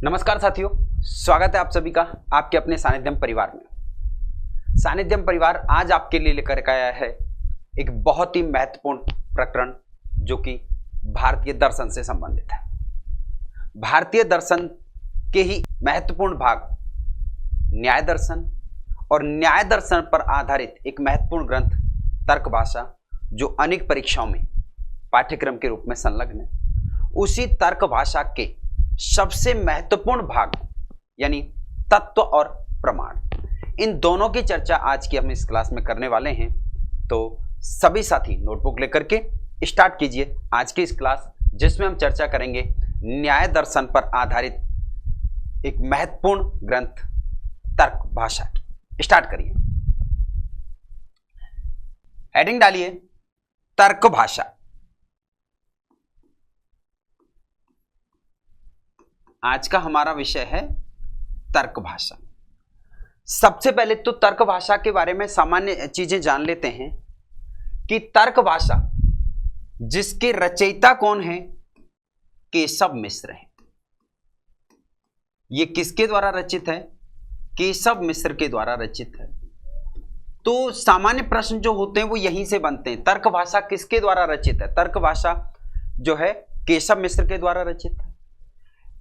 नमस्कार साथियों, स्वागत है आप सभी का आपके अपने सानिध्यम परिवार में। सानिध्यम परिवार आज आपके लिए लेकर के आया है एक बहुत ही महत्वपूर्ण प्रकरण जो कि भारतीय दर्शन से संबंधित है। भारतीय दर्शन के ही महत्वपूर्ण भाग न्याय दर्शन और न्याय दर्शन पर आधारित एक महत्वपूर्ण ग्रंथ तर्क भाषा जो अनेक परीक्षाओं में पाठ्यक्रम के रूप में संलग्न है। उसी तर्क भाषा के सबसे महत्वपूर्ण भाग यानी तत्व और प्रमाण, इन दोनों की चर्चा आज की हम इस क्लास में करने वाले हैं। तो सभी साथी नोटबुक लेकर के स्टार्ट कीजिए आज की इस क्लास, जिसमें हम चर्चा करेंगे न्याय दर्शन पर आधारित एक महत्वपूर्ण ग्रंथ तर्क भाषा की। स्टार्ट करिए, हेडिंग डालिए तर्क भाषा। आज का हमारा विषय है तर्क भाषा। सबसे पहले तो तर्क भाषा के बारे में सामान्य चीजें जान लेते हैं कि तर्क भाषा जिसके रचयिता कौन है, केशव मिश्र है। यह किसके द्वारा रचित है? केशव मिश्र के द्वारा रचित है। तो सामान्य प्रश्न जो होते हैं वो यहीं से बनते हैं। तर्क भाषा किसके द्वारा रचित है? तर्क भाषा जो है केशव मिश्र के द्वारा रचित है।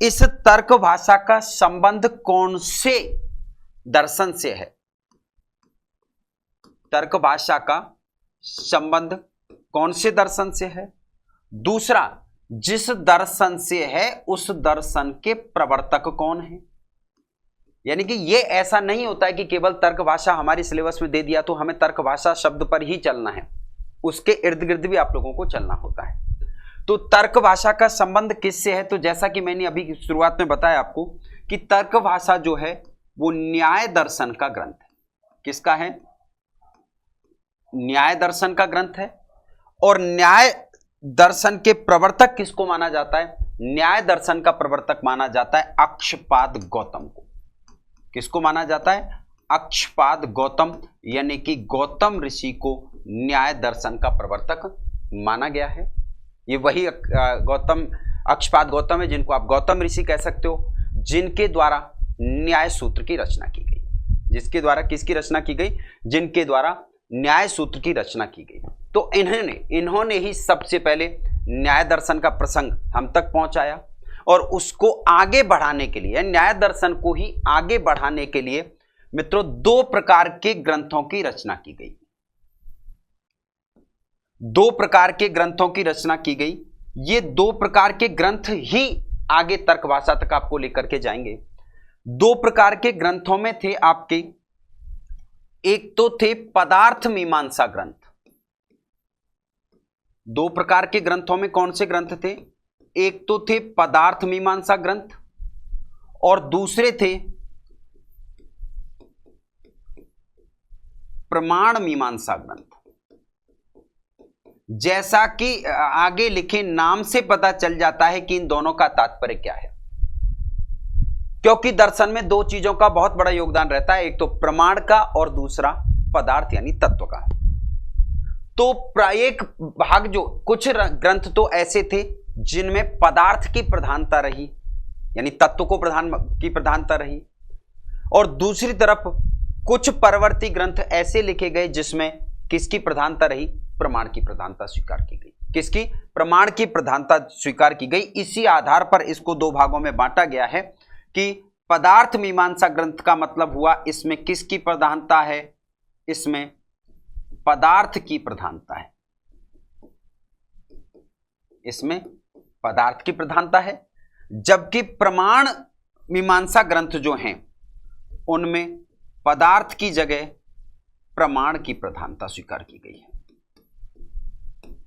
इस तर्क भाषा का संबंध कौन से दर्शन से है? तर्क भाषा का संबंध कौन से दर्शन से है? दूसरा, जिस दर्शन से है उस दर्शन के प्रवर्तक कौन है? यानी कि यह ऐसा नहीं होता है कि केवल तर्क भाषा हमारी सिलेबस में दे दिया तो हमें तर्क भाषा शब्द पर ही चलना है, उसके इर्द गिर्द भी आप लोगों को चलना होता है। तो तर्क भाषा का संबंध किससे है? तो जैसा कि मैंने अभी शुरुआत में बताया आपको कि तर्क भाषा जो है वो न्याय दर्शन का ग्रंथ है। किसका है? न्याय दर्शन का ग्रंथ है। और न्याय दर्शन के प्रवर्तक किसको माना जाता है? न्याय दर्शन का प्रवर्तक माना जाता है अक्षपाद गौतम को। किसको माना जाता है? अक्षपाद गौतम, यानी कि गौतम ऋषि को न्याय दर्शन का प्रवर्तक माना गया है। ये वही गौतम अक्षपाद गौतम है जिनको आप गौतम ऋषि कह सकते हो, जिनके द्वारा न्याय सूत्र की रचना की गई। जिसके द्वारा किसकी रचना की गई? जिनके द्वारा न्याय सूत्र की रचना की गई। तो इन्होंने ही सबसे पहले न्याय दर्शन का प्रसंग हम तक पहुंचाया और उसको आगे बढ़ाने के लिए, न्याय दर्शन को ही आगे बढ़ाने के लिए मित्रों दो प्रकार के ग्रंथों की रचना की गई। दो प्रकार के ग्रंथों की रचना की गई। ये दो प्रकार के ग्रंथ ही आगे तर्क भाषा तक आपको लेकर के जाएंगे। दो प्रकार के ग्रंथों में थे आपके, एक तो थे पदार्थ मीमांसा ग्रंथ। दो प्रकार के ग्रंथों में कौन से ग्रंथ थे? एक तो थे पदार्थ मीमांसा ग्रंथ और दूसरे थे प्रमाण मीमांसा ग्रंथ। जैसा कि आगे लिखे नाम से पता चल जाता है कि इन दोनों का तात्पर्य क्या है, क्योंकि दर्शन में दो चीजों का बहुत बड़ा योगदान रहता है, एक तो प्रमाण का और दूसरा पदार्थ यानी तत्व का। तो एक भाग जो कुछ ग्रंथ तो ऐसे थे जिनमें पदार्थ की प्रधानता रही, यानी तत्व को की प्रधानता रही, और दूसरी तरफ कुछ परवर्ती ग्रंथ ऐसे लिखे गए जिसमें किसकी प्रधानता रही? प्रमाण की प्रधानता स्वीकार की गई। किसकी? प्रमाण की प्रधानता स्वीकार की गई। इसी आधार पर इसको दो भागों में बांटा गया है कि पदार्थ मीमांसा ग्रंथ का मतलब हुआ इसमें किसकी प्रधानता है? इसमें पदार्थ की प्रधानता है। इसमें पदार्थ की प्रधानता है, जबकि प्रमाण मीमांसा ग्रंथ जो हैं उनमें पदार्थ की जगह प्रमाण की प्रधानता स्वीकार की गई है।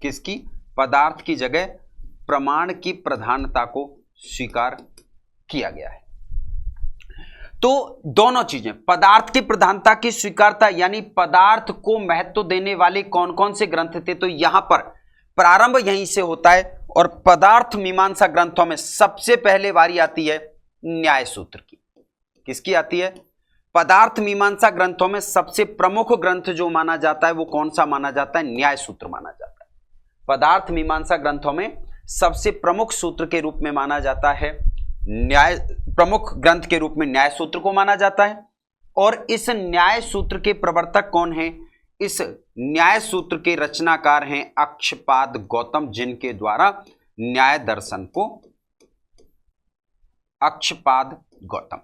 किसकी? पदार्थ की जगह प्रमाण की प्रधानता को स्वीकार किया गया है। तो दोनों चीजें, पदार्थ की प्रधानता की स्वीकारता यानी पदार्थ को महत्व देने वाले कौन कौन से ग्रंथ थे, तो यहां पर प्रारंभ यहीं से होता है। और पदार्थ मीमांसा ग्रंथों में सबसे पहले बारी आती है न्याय सूत्र की। किसकी आती है? पदार्थ मीमांसा ग्रंथों में सबसे प्रमुख ग्रंथ जो माना जाता है वो कौन सा माना जाता है? न्याय सूत्र माना जाता है। पदार्थ मीमांसा ग्रंथों में सबसे प्रमुख सूत्र के रूप में माना जाता है न्याय प्रमुख ग्रंथ के रूप में न्याय सूत्र को माना जाता है। और इस न्याय सूत्र के प्रवर्तक कौन है? इस न्याय सूत्र के रचनाकार हैं अक्षपाद गौतम, जिनके द्वारा न्याय दर्शन को अक्षपाद गौतम,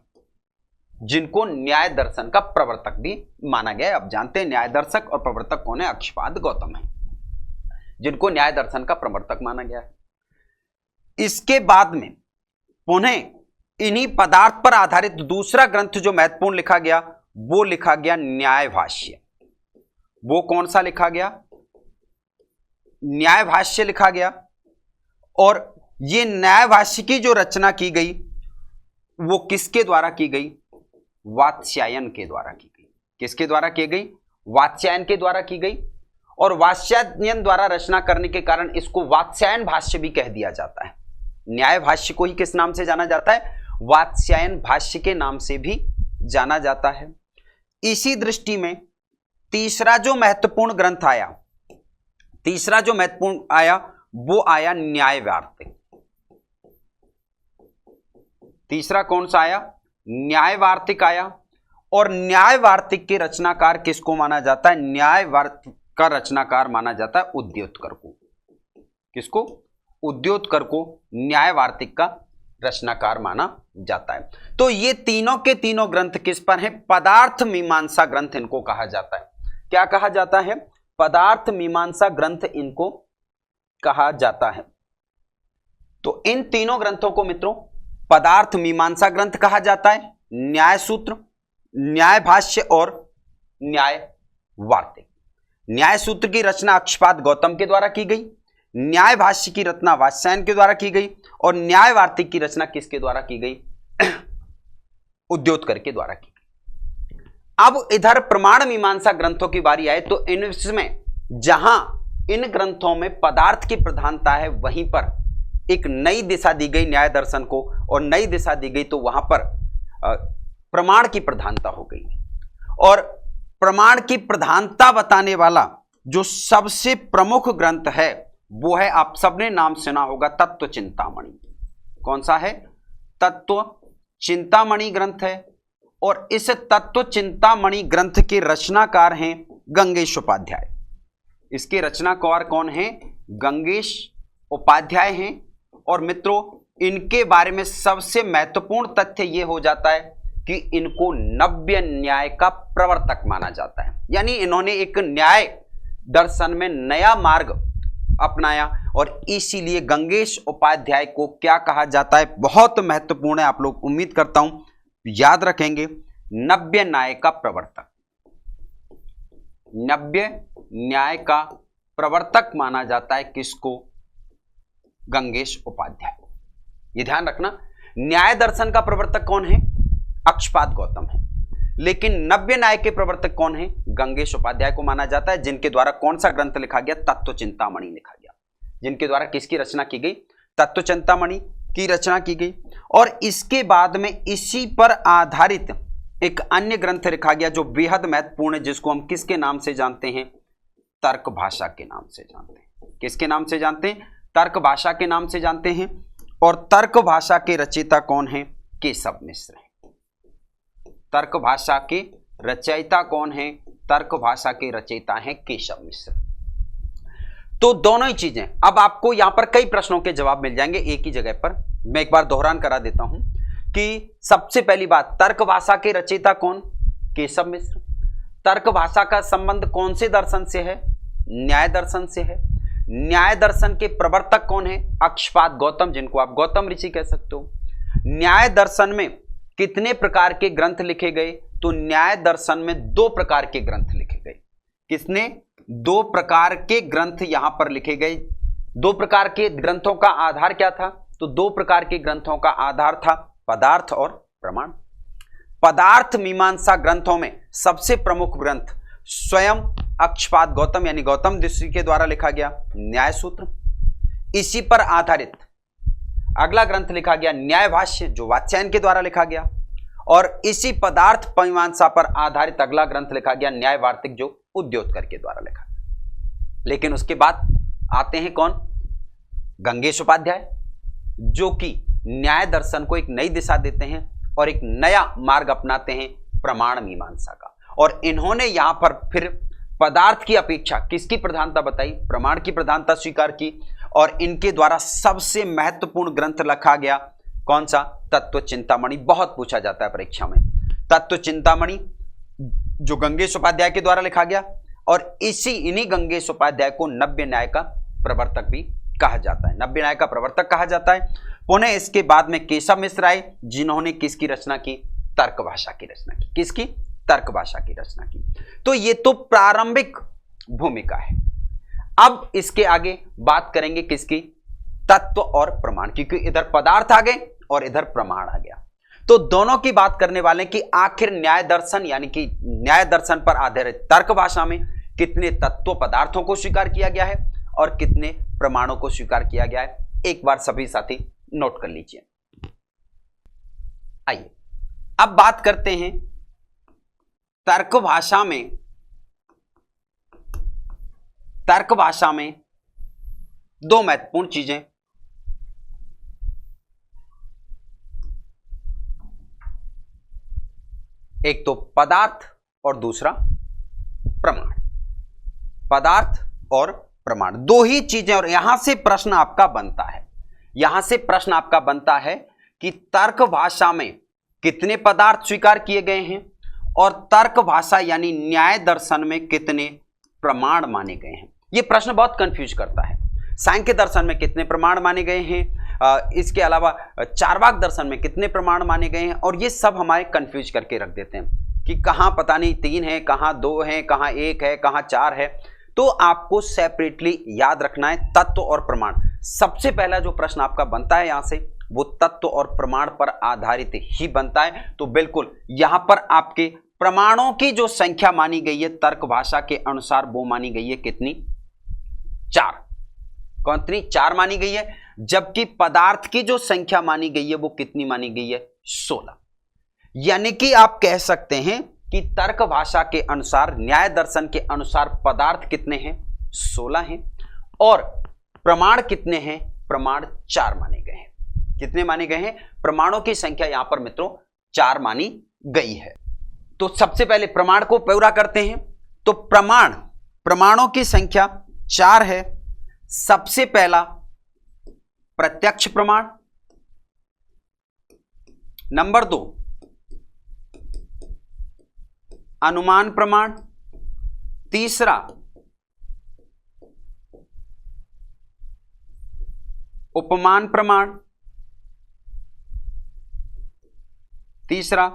जिनको न्याय दर्शन का प्रवर्तक भी माना गया है। अब जानते हैं न्याय दर्शक और प्रवर्तक कौन है? अक्षपाद गौतम है, जिनको न्याय दर्शन का प्रवर्तक माना गया है। इसके बाद में पुनः इन्हीं पदार्थ पर आधारित दूसरा ग्रंथ जो महत्वपूर्ण लिखा गया, वो लिखा गया न्याय भाष्य। वो कौन सा लिखा गया? न्याय भाष्य लिखा गया। और ये न्याय भाष्य की जो रचना की गई वो किसके द्वारा की गई? वात्स्यायन के द्वारा की गई। किसके द्वारा की गई? वात्स्यायन के द्वारा की गई। और वात्स्यायन द्वारा रचना करने के कारण इसको वात्स्यायन भाष्य भी कह दिया जाता है। न्याय भाष्य को ही किस नाम से जाना जाता है? वात्स्यायन भाष्य के नाम से भी जाना जाता है। इसी दृष्टि में तीसरा जो महत्वपूर्ण ग्रंथ आया, वो आया न्याय वार्तिक। तीसरा कौन सा आया? न्याय वार्तिक आया। और न्याय वार्तिक के रचनाकार किसको माना जाता है? न्याय वार्तिक का रचनाकार माना जाता है उद्योतकर को। किसको? उद्योतकर को न्याय वार्तिक का रचनाकार माना जाता है। तो ये तीनों के तीनों ग्रंथ किस पर हैं? पदार्थ मीमांसा ग्रंथ इनको कहा जाता है। क्या कहा जाता है? पदार्थ मीमांसा ग्रंथ इनको कहा जाता है। तो इन तीनों ग्रंथों को मित्रों पदार्थ मीमांसा ग्रंथ कहा जाता है। न्याय सूत्र, न्याय भाष्य और न्याय वार्तिक। न्याय सूत्र की रचना अक्षपाद गौतम के द्वारा की गई, न्याय भाष्य की रचना वात्स्यायन के द्वारा की गई, और न्याय वार्तिक की रचना किसके द्वारा की गई? उद्योतकर के द्वारा की गई। अब इधर प्रमाण मीमांसा ग्रंथों की बारी आए तो इनमें जहां इन ग्रंथों में पदार्थ की प्रधानता है, वहीं पर एक नई दिशा दी गई न्याय दर्शन को, और नई दिशा दी गई तो वहां पर प्रमाण की प्रधानता हो गई। और प्रमाण की प्रधानता बताने वाला जो सबसे प्रमुख ग्रंथ है वो है, आप सबने नाम सुना होगा, तत्व चिंतामणि। कौन सा है? तत्व चिंतामणि ग्रंथ है। और इस तत्व चिंतामणि ग्रंथ के रचनाकार हैं गंगेश उपाध्याय। इसके रचनाकार कौन हैं? गंगेश उपाध्याय हैं। और मित्रों इनके बारे में सबसे महत्वपूर्ण तथ्य यह हो जाता है कि इनको नव्य न्याय का प्रवर्तक माना जाता है। यानी इन्होंने एक न्याय दर्शन में नया मार्ग अपनाया, और इसीलिए गंगेश उपाध्याय को क्या कहा जाता है? बहुत महत्वपूर्ण है, आप लोग उम्मीद करता हूं याद रखेंगे। नव्य न्याय का प्रवर्तक, नव्य न्याय का प्रवर्तक माना जाता है किसको? गंगेश उपाध्याय। ये ध्यान रखना, न्याय दर्शन का प्रवर्तक कौन है? अक्षपाद गौतम है, लेकिन नव्य न्याय के प्रवर्तक कौन है? गंगेश उपाध्याय को माना जाता है, जिनके द्वारा कौन सा ग्रंथ लिखा गया? तत्व चिंतामणि लिखा गया। जिनके द्वारा किसकी रचना की गई? तत्व चिंतामणि की रचना की गई। और इसके बाद में इसी पर आधारित एक अन्य ग्रंथ लिखा गया जो बेहद महत्वपूर्ण है, जिसको हम किसके नाम से जानते हैं? तर्क भाषा के नाम से जानते हैं। किसके नाम से जानते हैं? तर्क भाषा के नाम से जानते हैं। और तर्क भाषा के रचयिता कौन है? केशव मिश्र है। तर्क भाषा के रचयिता कौन है? तर्क भाषा के रचयिता हैं केशव मिश्र। तो दोनों ही चीजें, अब आपको यहां पर कई प्रश्नों के जवाब मिल जाएंगे एक ही जगह पर। मैं एक बार दोहरान करा देता हूं कि सबसे पहली बात, तर्क भाषा के रचयिता कौन? केशव मिश्र। तर्क भाषा का संबंध कौन से दर्शन से है? न्याय दर्शन से है। न्याय दर्शन के प्रवर्तक कौन है? अक्षपाद गौतम, जिनको आप गौतम ऋषि कह सकते हो। न्याय दर्शन में कितने प्रकार के ग्रंथ लिखे गए? तो न्याय दर्शन में 2 प्रकार के ग्रंथ लिखे गए। किसने? 2 प्रकार के ग्रंथ यहां पर लिखे गए। 2 प्रकार के ग्रंथों का आधार क्या था? तो 2 प्रकार के ग्रंथों का आधार था पदार्थ और प्रमाण। पदार्थ मीमांसा ग्रंथों में सबसे प्रमुख ग्रंथ स्वयं अक्षपाद गौतम यानी गौतम ऋषि के द्वारा लिखा गया न्याय सूत्र। इसी पर आधारित अगला ग्रंथ लिखा गया न्याय भाष्य, जो वात्स्यायन के द्वारा लिखा गया। और इसी पदार्थ मीमांसा पर आधारित अगला ग्रंथ लिखा गया न्याय वार्तिक, जो उद्योतकर के द्वारा लिखा गया। लेकिन उसके बाद आते हैं कौन? गंगेश उपाध्याय, जो कि न्याय दर्शन को एक नई दिशा देते हैं और एक नया मार्ग अपनाते हैं प्रमाण मीमांसा का। और इन्होंने यहां पर फिर पदार्थ की अपेक्षा किसकी प्रधानता बताई? प्रमाण की प्रधानता स्वीकार की। और इनके द्वारा सबसे महत्वपूर्ण ग्रंथ लिखा गया कौन सा? तत्व चिंतामणि। बहुत पूछा जाता है परीक्षा में। तत्व चिंतामणि जो गंगेश उपाध्याय के द्वारा लिखा गया, और इन्हीं गंगेश उपाध्याय को नव्य न्याय का प्रवर्तक भी कहा जाता है। नव्य न्याय का प्रवर्तक कहा जाता है। पुनः इसके बाद में केशव मिश्र आए, जिन्होंने किसकी रचना की? तर्क भाषा की रचना की। किसकी? तर्क भाषा की रचना की। तो ये तो प्रारंभिक भूमिका है। अब इसके आगे बात करेंगे किसकी? तत्व और प्रमाण की, क्योंकि इधर पदार्थ आ गए और इधर प्रमाण आ गया। तो दोनों की बात करने वाले कि आखिर न्याय दर्शन यानी कि न्याय दर्शन पर आधारित तर्क भाषा में कितने तत्व पदार्थों को स्वीकार किया गया है और कितने प्रमाणों को स्वीकार किया गया है। एक बार सभी साथी नोट कर लीजिए। आइए अब बात करते हैं तर्क भाषा में दो महत्वपूर्ण चीजें। एक तो पदार्थ और दूसरा प्रमाण। पदार्थ और प्रमाण दो ही चीजें। और यहां से प्रश्न आपका बनता है कि तर्क भाषा में कितने पदार्थ स्वीकार किए गए हैं और तर्क भाषा यानी न्याय दर्शन में कितने प्रमाण माने गए हैं। यह प्रश्न बहुत कंफ्यूज करता है। सांख्य दर्शन में कितने प्रमाण माने गए हैं, इसके अलावा चार्वाक दर्शन में कितने प्रमाण माने गए हैं, और ये सब हमारे कंफ्यूज करके रख देते हैं कि कहां पता नहीं 3 है, कहां 2 है, कहां 1 है, कहां 4 है। तो आपको सेपरेटली याद रखना है तत्व और प्रमाण। सबसे पहला जो प्रश्न आपका बनता है यहां से, वो तत्व और प्रमाण पर आधारित ही बनता है। तो बिल्कुल यहां पर आपके प्रमाणों की जो संख्या मानी गई है तर्क भाषा के अनुसार, वो मानी गई है कितनी? 4। कितनी? 4 मानी गई है। जबकि पदार्थ की जो संख्या मानी गई है वो कितनी मानी गई है? 16। यानी कि आप कह सकते हैं कि तर्क भाषा के अनुसार, न्याय दर्शन के अनुसार पदार्थ कितने हैं? 16 हैं। और प्रमाण कितने हैं? प्रमाण 4 माने गए हैं। कितने माने गए हैं? प्रमाणों की संख्या यहां पर मित्रों 4 मानी गई है। तो सबसे पहले प्रमाण को पूरा करते हैं। तो प्रमाणों की संख्या 4 है। सबसे पहला प्रत्यक्ष प्रमाण, नंबर 2 अनुमान प्रमाण, तीसरा उपमान प्रमाण, तीसरा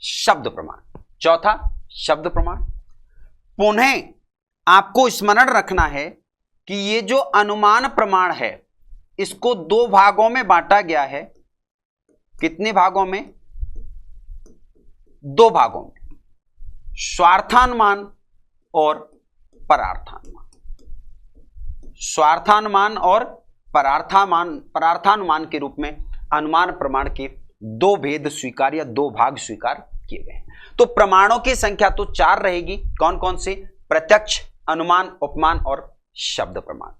शब्द प्रमाण, चौथा शब्द प्रमाण। पुनः आपको स्मरण रखना है कि ये जो अनुमान प्रमाण है इसको 2 भागों में बांटा गया है। कितने भागों में? 2 भागों में, स्वार्थानुमान और परार्थानुमान। स्वार्थानुमान और परार्थानुमान के रूप में अनुमान प्रमाण के 2 भेद स्वीकार या 2 भाग स्वीकार किए गए हैं। तो प्रमाणों की संख्या तो 4 रहेगी। कौन कौन से? प्रत्यक्ष, अनुमान, उपमान और शब्द प्रमाण।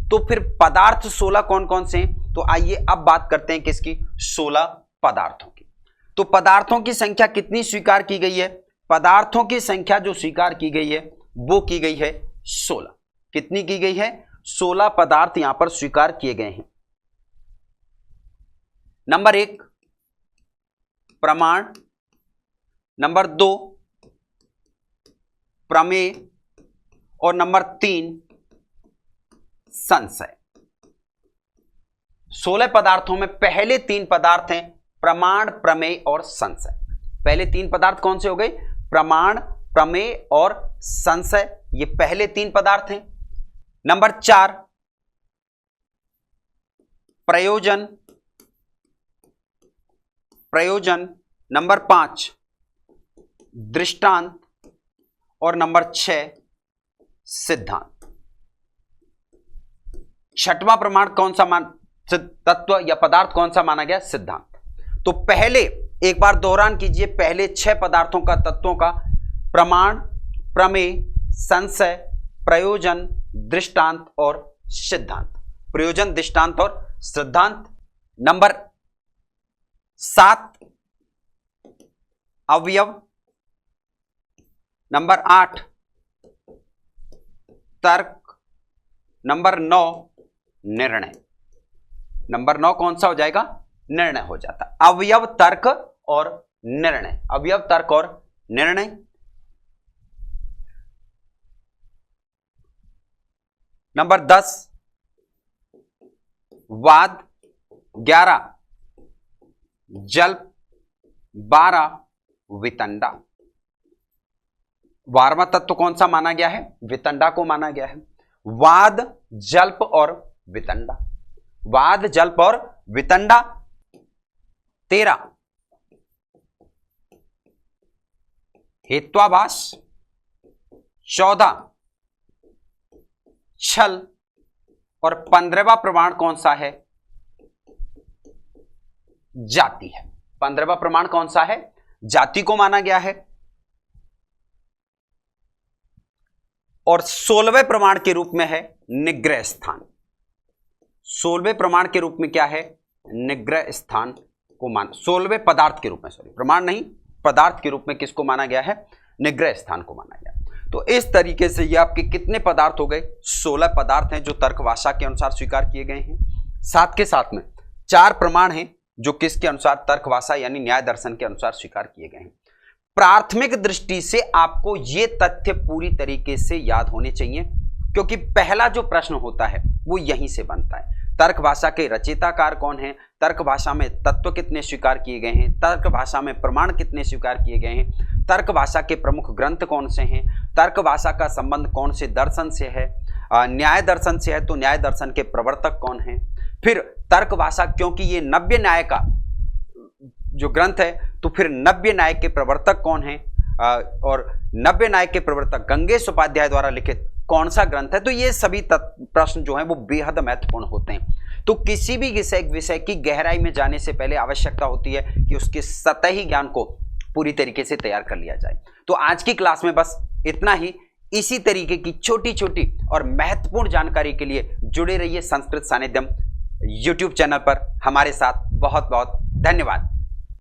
तो फिर पदार्थ 16 कौन कौन से हैं? तो आइए अब बात करते हैं किसकी? 16 पदार्थों की। तो पदार्थों की संख्या कितनी स्वीकार की गई है? पदार्थों की संख्या जो स्वीकार की गई है वो की गई है 16। कितनी की गई है? 16 पदार्थ यहां पर स्वीकार किए गए हैं। नंबर 1 प्रमाण, नंबर 2 प्रमेय और नंबर 3 संशय। 16 पदार्थों में पहले 3 पदार्थ हैं प्रमाण, प्रमेय और संशय। पहले 3 पदार्थ कौन से हो गए? प्रमाण, प्रमेय और संशय। ये पहले 3 पदार्थ हैं। नंबर 4 प्रयोजन, नंबर 5 दृष्टांत और नंबर 6 सिद्धांत। छठवां प्रमाण कौन सा तत्व या पदार्थ कौन सा माना गया? सिद्धांत। तो पहले एक बार दोहरान कीजिए, पहले 6 पदार्थों का, तत्वों का प्रमाण, प्रमेय, संशय, प्रयोजन, दृष्टांत और सिद्धांत। प्रयोजन, दृष्टांत और सिद्धांत। नंबर 7 अवयव। नंबर 8 तर्क। नंबर 9 निर्णय। नंबर 9 कौन सा हो जाएगा? निर्णय हो जाता। अवयव, तर्क और निर्णय। अवयव, तर्क और निर्णय। नंबर 10 वाद। 11 जल्प। 12 वितंडा। 12वां तत्व कौन सा माना गया है? वितंडा को माना गया है। वाद, जल्प और वितंडा। वाद, जल्प और वितंडा। 13 हेत्वाभास। 14 छल। और 15वां प्रमाण कौन सा है? जाति है। 15वां प्रमाण कौन सा है? जाति को माना गया है। और 16वें प्रमाण के रूप में है निग्रह स्थान। 16वें प्रमाण के रूप में क्या है? निग्रह स्थान को मान। 16वें पदार्थ के रूप में, सॉरी प्रमाण नहीं, पदार्थ के रूप में किसको माना गया है? निग्रह स्थान को माना गया। तो इस तरीके से ये आपके कितने पदार्थ हो गए? 16 पदार्थ हैं जो तर्कभाषा के अनुसार स्वीकार किए गए हैं। साथ के साथ में 4 प्रमाण हैं जो किसके अनुसार? तर्कभाषा यानी न्याय दर्शन के अनुसार स्वीकार किए गए हैं। प्राथमिक दृष्टि से आपको ये तथ्य पूरी तरीके से याद होने चाहिए, क्योंकि पहला जो प्रश्न होता है वो यहीं से बनता है। तर्क भाषा के रचयिताकार कौन है? तर्क भाषा में तत्व कितने स्वीकार किए गए हैं? तर्क भाषा में प्रमाण कितने स्वीकार किए गए हैं? तर्क भाषा के प्रमुख ग्रंथ कौन से हैं? तर्क भाषा का संबंध कौन से दर्शन से है? न्याय दर्शन से है तो न्याय दर्शन के प्रवर्तक कौन हैं? फिर तर्क भाषा, क्योंकि ये नव्य न्याय का जो ग्रंथ है, तो फिर नव्य न्याय के प्रवर्तक कौन है? और नव्य न्याय के प्रवर्तक गंगेश उपाध्याय द्वारा लिखित कौन सा ग्रंथ है? तो ये सभी प्रश्न जो हैं वो बेहद महत्वपूर्ण होते हैं। तो किसी भी विषय की गहराई में जाने से पहले आवश्यकता होती है कि उसके सतही ज्ञान को पूरी तरीके से तैयार कर लिया जाए। तो आज की क्लास में बस इतना ही। इसी तरीके की छोटी छोटी और महत्वपूर्ण जानकारी के लिए जुड़े रहिए संस्कृत सानिध्यम YouTube चैनल पर हमारे साथ। बहुत बहुत धन्यवाद।